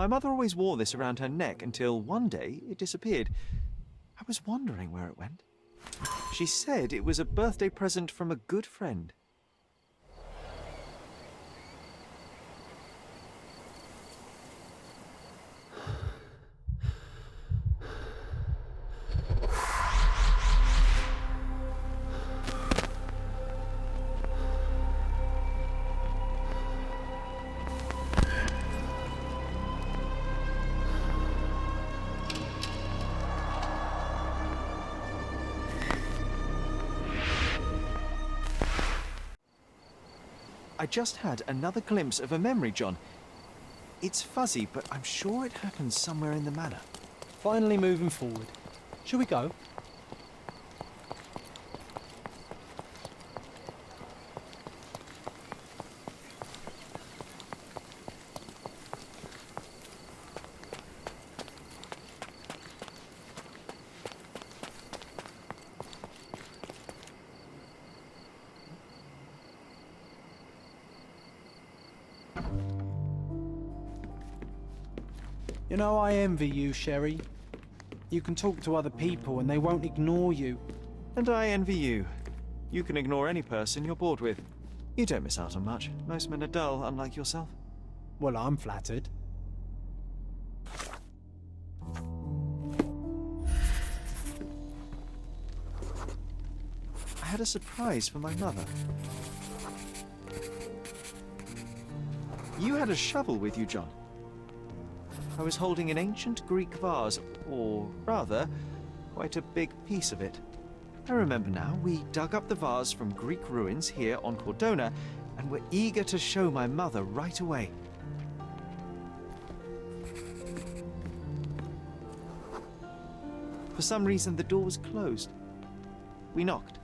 My mother always wore this around her neck until one day it disappeared. I was wondering where it went. She said it was a birthday present from a good friend. I just had another glimpse of a memory, John. It's fuzzy, but I'm sure it happened somewhere in the manor. Finally moving forward. Shall we go? You know, I envy you, Sherry. You can talk to other people and they won't ignore you. And I envy you. You can ignore any person you're bored with. You don't miss out on much. Most men are dull, unlike yourself. Well, I'm flattered. I had a surprise for my mother. You had a shovel with you, John. I was holding an ancient Greek vase, or rather, quite a big piece of it. I remember now, we dug up the vase from Greek ruins here on Cordona, and were eager to show my mother right away. For some reason, the door was closed. We knocked.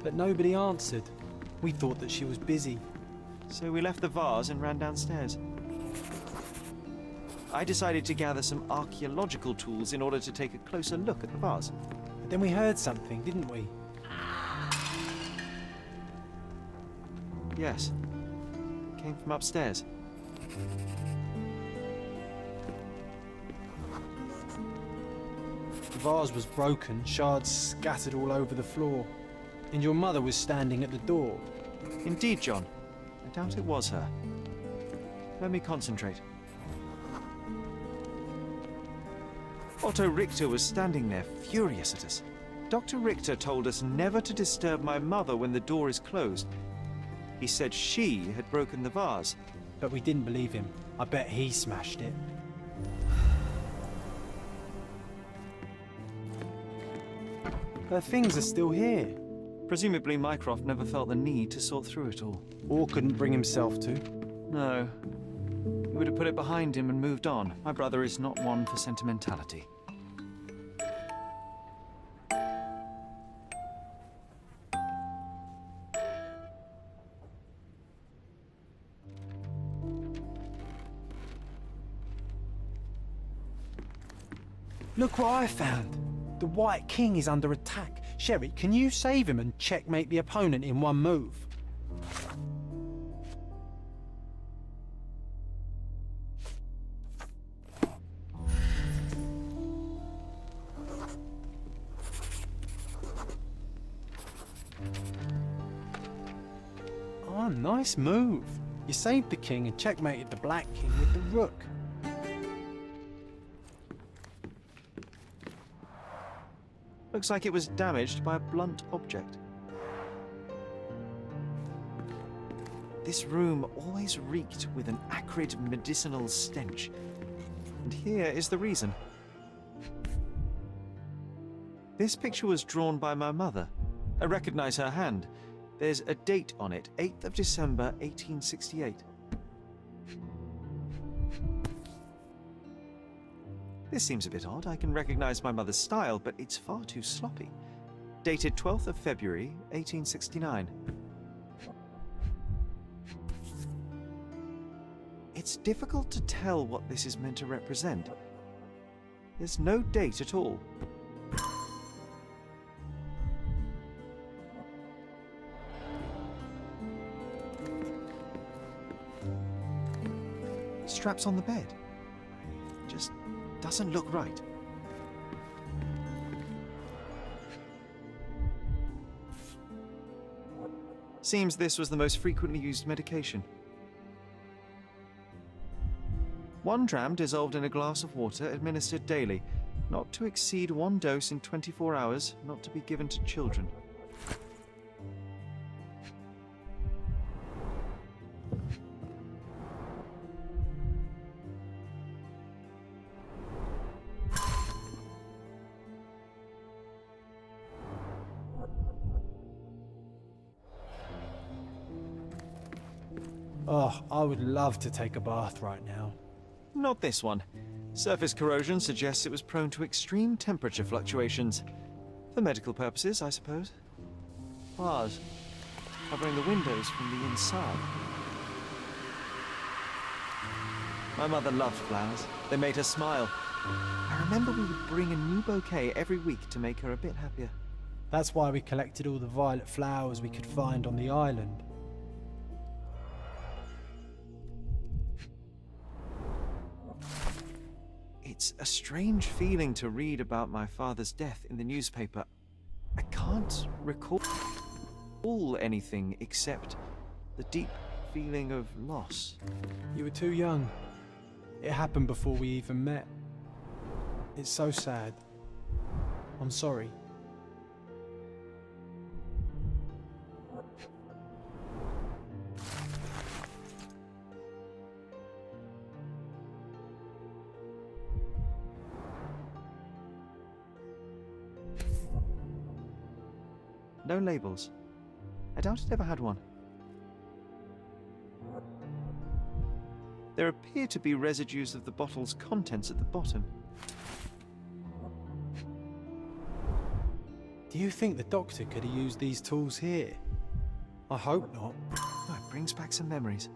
But nobody answered. We thought that she was busy. So we left the vase and ran downstairs. I decided to gather some archaeological tools in order to take a closer look at the vase. But then we heard something, didn't we? Yes. It came from upstairs. The vase was broken, shards scattered all over the floor. And your mother was standing at the door. Indeed, John. I doubt it was her. Let me concentrate. Otto Richter was standing there, furious at us. Dr. Richter told us never to disturb my mother when the door is closed. He said she had broken the vase. But we didn't believe him. I bet he smashed it. Her things are still here. Presumably Mycroft never felt the need to sort through it all. Or couldn't bring himself to. No. He would have put it behind him and moved on. My brother is not one for sentimentality. Look what I found. The White King is under attack. Sherry, can you save him and checkmate the opponent in one move? Oh, nice move. You saved the king and checkmated the Black King with the rook. Looks like it was damaged by a blunt object. This room always reeked with an acrid medicinal stench. And here is the reason. This picture was drawn by my mother. I recognize her hand. There's a date on it, 8th of December, 1868. This seems a bit odd. I can recognize my mother's style, but it's far too sloppy. Dated 12th of February, 1869. It's difficult to tell what this is meant to represent. There's no date at all. straps on the bed. Just doesn't look right. Seems this was the most frequently used medication. 1 dram dissolved in a glass of water, administered daily. Not to exceed 1 dose in 24 hours, not to be given to children. Oh, I would love to take a bath right now. Not this one. Surface corrosion suggests it was prone to extreme temperature fluctuations. For medical purposes, I suppose. Bars covering the windows from the inside. My mother loved flowers. They made her smile. I remember we would bring a new bouquet every week to make her a bit happier. That's why we collected all the violet flowers we could find on the island. It's a strange feeling to read about my father's death in the newspaper. I can't recall anything except the deep feeling of loss. You were too young. It happened before we even met. It's so sad. I'm sorry. No labels. I doubt it ever had one. There appear to be residues of the bottle's contents at the bottom. Do you think the doctor could have used these tools here? I hope not. Oh, it brings back some memories.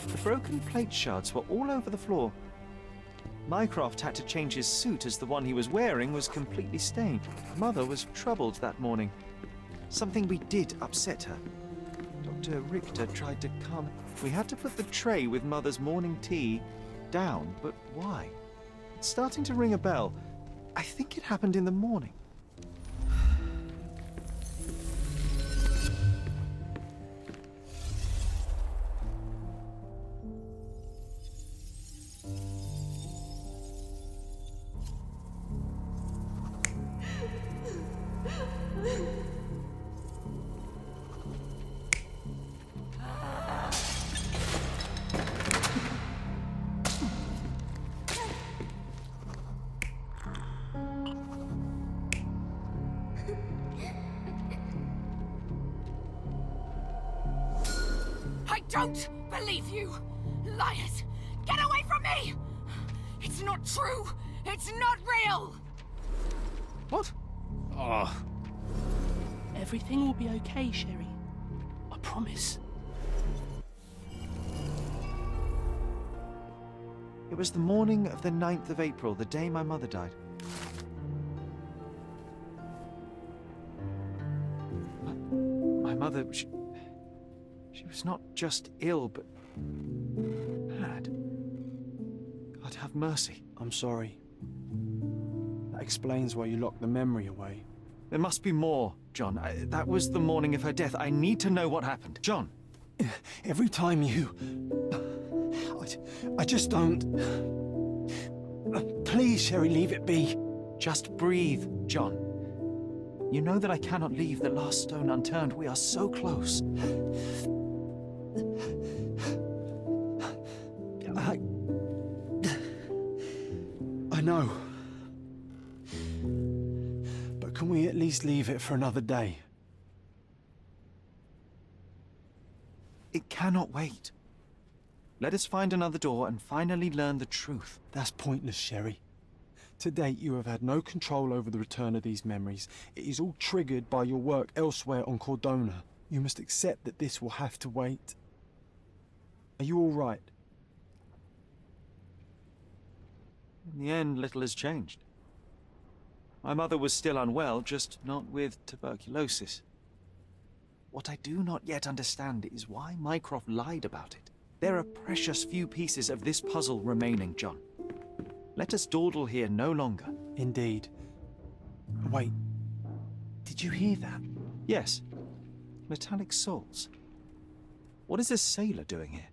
The broken plate shards were all over the floor. Mycroft had to change his suit as the one he was wearing was completely stained. Mother was troubled that morning. Something we did upset her. Dr. Richter tried to calm. We had to put the tray with Mother's morning tea down, but why? It's starting to ring a bell. I think it happened in the morning. I don't believe you! Liars! Get away from me! It's not true! It's not real! What? Oh. Everything will be okay, Sherry. I promise. It was the morning of the 9th of April, the day my mother died. My mother, she was not just ill, but mad. God have mercy. I'm sorry. That explains why you locked the memory away. There must be more, John. That was the morning of her death. I need to know what happened. John! Every time you... I just don't... Please, Sherry, leave it be. Just breathe, John. You know that I cannot leave the last stone unturned. We are so close. I know. But Can we at least leave it for another day? It cannot wait. Let us find another door and finally learn the truth. That's pointless, Sherry. To date, you have had no control over the return of these memories. It is all triggered by your work elsewhere on Cordona. You must accept that this will have to wait. Are you all right? In the end, little has changed. My mother was still unwell, just not with tuberculosis. What I do not yet understand is why Mycroft lied about it. There are precious few pieces of this puzzle remaining, John. Let us dawdle here no longer. Indeed. Wait, did you hear that? Yes, metallic soles. What is this sailor doing here?